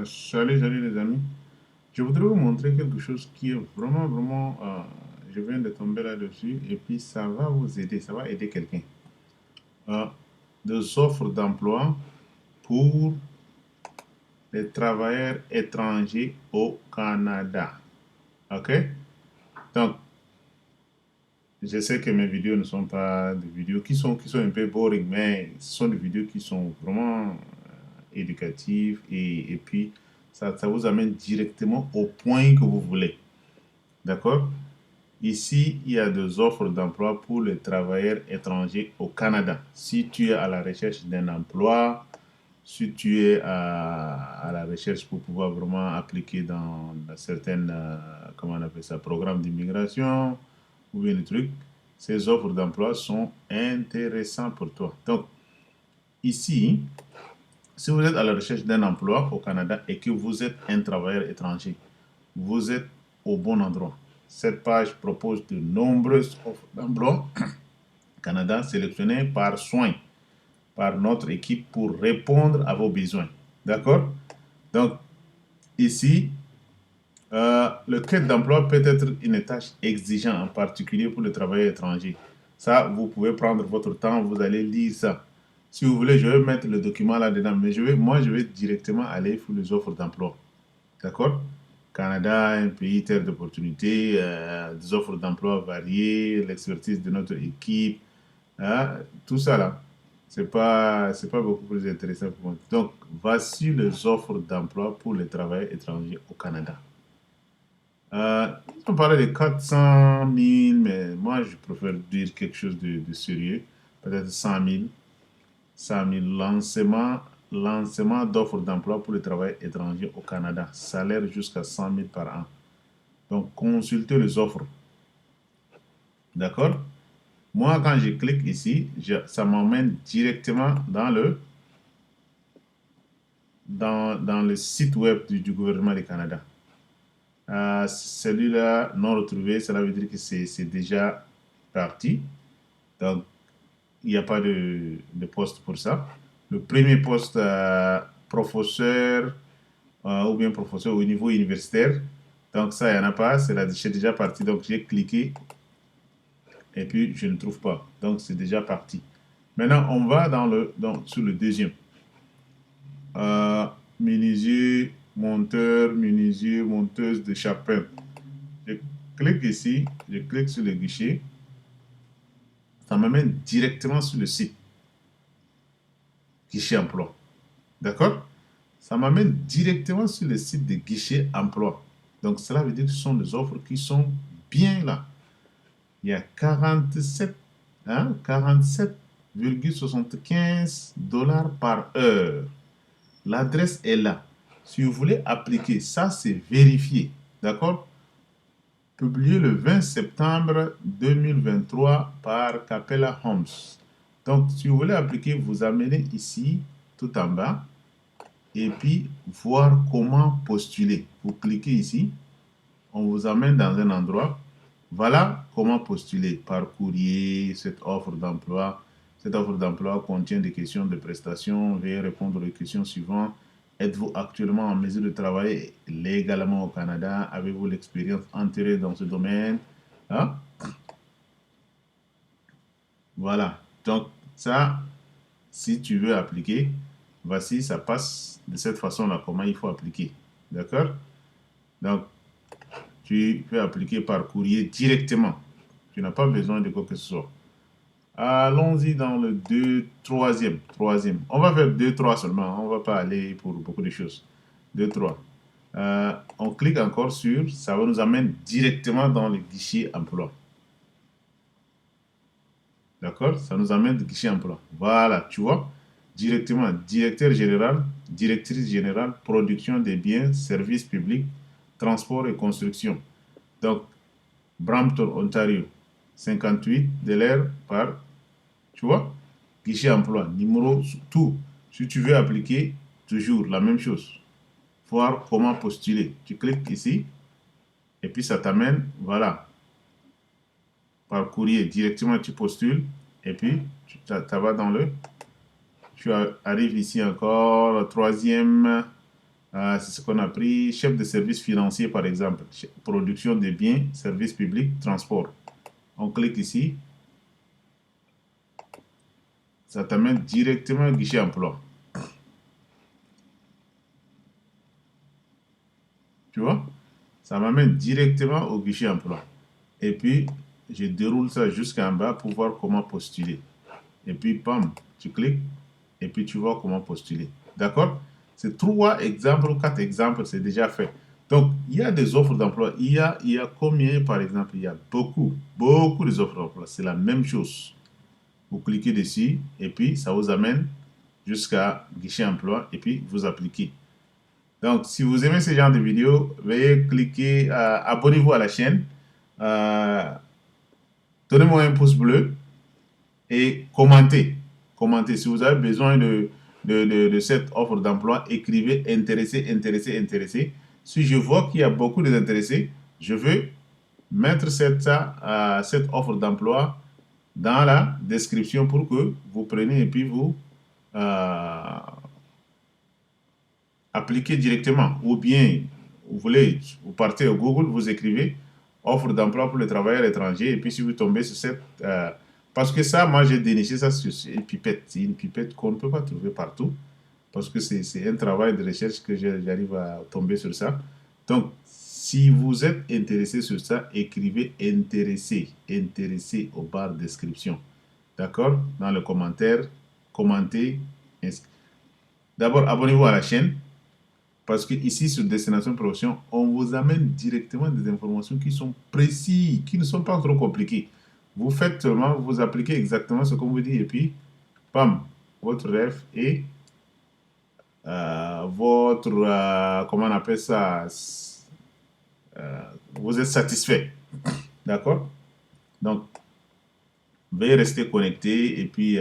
Salut les amis. Je voudrais vous montrer quelque chose qui est vraiment, je viens de tomber là-dessus et puis ça va vous aider, ça va aider quelqu'un. Euh, Des offres d'emploi pour les travailleurs étrangers au Canada. OK? Donc, je sais que mes vidéos ne sont pas des vidéos qui sont un peu boring, mais ce sont des vidéos qui sont vraiment éducatives et puis ça vous amène directement au point que vous voulez. D'accord? Ici, il y a des offres d'emploi pour les travailleurs étrangers au Canada. Si tu es à la recherche d'un emploi, si tu es à la recherche pour pouvoir vraiment appliquer dans certaines, comment on appelle ça, programmes d'immigration ou bien des trucs, ces offres d'emploi sont intéressantes pour toi. Donc, ici, si vous êtes à la recherche d'un emploi au Canada et que vous êtes un travailleur étranger, vous êtes au bon endroit. Cette page propose de nombreuses offres d'emploi Canada sélectionnées par soin par notre équipe pour répondre à vos besoins. D'accord? Donc, ici, le quête d'emploi peut être une tâche exigeante, en particulier pour le travail étranger. Ça, vous pouvez prendre votre temps, vous allez lire ça. Si vous voulez, je vais mettre le document là-dedans, mais moi, je vais directement aller sur les offres d'emploi. D'accord? Canada, un pays terre d'opportunités, des offres d'emploi variées, l'expertise de notre équipe, hein, tout ça là. C'est pas beaucoup plus intéressant pour moi. Donc, voici les offres d'emploi pour les travailleurs étrangers au Canada. On parlait de 400 000, mais moi, je préfère dire quelque chose de sérieux. Peut-être 100 000. 100 000 lancement d'offres d'emploi pour le travail étranger au Canada. Salaire jusqu'à 100 000 par an. Donc, consultez les offres. D'accord? Moi, quand je clique ici, ça m'emmène directement dans le site web du gouvernement du Canada. Celui-là, non retrouvé, cela veut dire que c'est déjà parti. Donc, il n'y a pas de poste pour ça. Le premier poste, professeur ou bien professeur au niveau universitaire. Donc, ça, il n'y en a pas. C'est déjà parti. Donc, j'ai cliqué et puis je ne trouve pas. Donc, c'est déjà parti. Maintenant, on va sur le deuxième. Euh, menuisier, monteuse de chapelle. Je clique ici, je clique sur le guichet. Ça m'amène directement sur le site guichet emploi. D'accord? Ça m'amène directement sur le site de guichet emploi. Donc, cela veut dire que ce sont des offres qui sont bien là. Il y a 47, hein, 47,75 dollars par heure. L'adresse est là. Si vous voulez appliquer, ça c'est vérifié. D'accord? Publié le 20 septembre 2023 par Capella Homes. Donc, si vous voulez appliquer, vous amenez ici, tout en bas, et puis voir comment postuler. Vous cliquez ici, on vous amène dans un endroit. Voilà comment postuler par courrier cette offre d'emploi. Cette offre d'emploi contient des questions de prestations. Veuillez répondre aux questions suivantes. Êtes-vous actuellement en mesure de travailler légalement au Canada? Avez-vous l'expérience antérieure dans ce domaine? Hein? Voilà. Donc, ça, si tu veux appliquer, voici, ça passe de cette façon-là, comment il faut appliquer. D'accord? Donc, tu peux appliquer par courrier directement. Tu n'as pas besoin de quoi que ce soit. Allons-y dans le 2, troisième. Troisième. On va faire 2, 3 seulement. On ne va pas aller pour beaucoup de choses. 2, 3. On clique encore sur, ça va nous amener directement dans le guichet emploi. D'accord? Ça nous amène le guichet emploi. Voilà, tu vois? Directement, directeur général, directrice générale, production des biens, services publics, transport et construction. Donc, Brampton, Ontario, 58 de l'air par, tu vois, guichet emploi, numéro, tout. Si tu veux appliquer, toujours la même chose. Voir comment postuler. Tu cliques ici et puis ça t'amène, voilà, par courrier. Directement, tu postules et puis tu vas dans tu arrives ici encore, troisième, C'est ce qu'on a pris. Chef de service financier, par exemple. Production de biens, services publics, transport. On clique ici. Ça t'amène directement au guichet emploi. Tu vois? Ça m'amène directement au guichet emploi. Et puis, je déroule ça jusqu'en bas pour voir comment postuler. Et puis, pam, tu cliques et puis tu vois comment postuler. D'accord? C'est 3 exemples ou 4 exemples, c'est déjà fait. Donc, il y a des offres d'emploi. Il y a combien, par exemple? Il y a beaucoup, beaucoup des offres d'emploi. C'est la même chose. Vous cliquez dessus et puis ça vous amène jusqu'à guichet emploi et puis vous appliquez. Donc, si vous aimez ce genre de vidéos, veuillez cliquer, abonnez-vous à la chaîne, euh, donnez-moi un pouce bleu et commentez. Commentez. Si vous avez besoin de cette offre d'emploi, écrivez intéressé, intéressé, intéressé. Si je vois qu'il y a beaucoup d'intéressés, je veux mettre cette offre d'emploi dans la description pour que vous preniez et puis vous appliquez directement. Ou bien, vous partez au Google, vous écrivez offre d'emploi pour les travailleurs étrangers et puis si vous tombez sur cette... parce que ça, moi j'ai déniché ça sur une pipette. C'est une pipette qu'on ne peut pas trouver partout parce que c'est un travail de recherche que j'arrive à tomber sur ça. Donc, si vous êtes intéressé sur ça, écrivez intéressé, intéressé au barre description. D'accord? Dans le commentaire, commentez. D'abord, abonnez-vous à la chaîne parce que ici, sur Destination Promotion, on vous amène directement des informations qui sont précises, qui ne sont pas trop compliquées. Vous faites seulement, vous appliquez exactement ce qu'on vous dit et puis, bam, votre rêve et votre, comment on appelle ça, vous êtes satisfait. D'accord? Donc, veuillez rester connecté et puis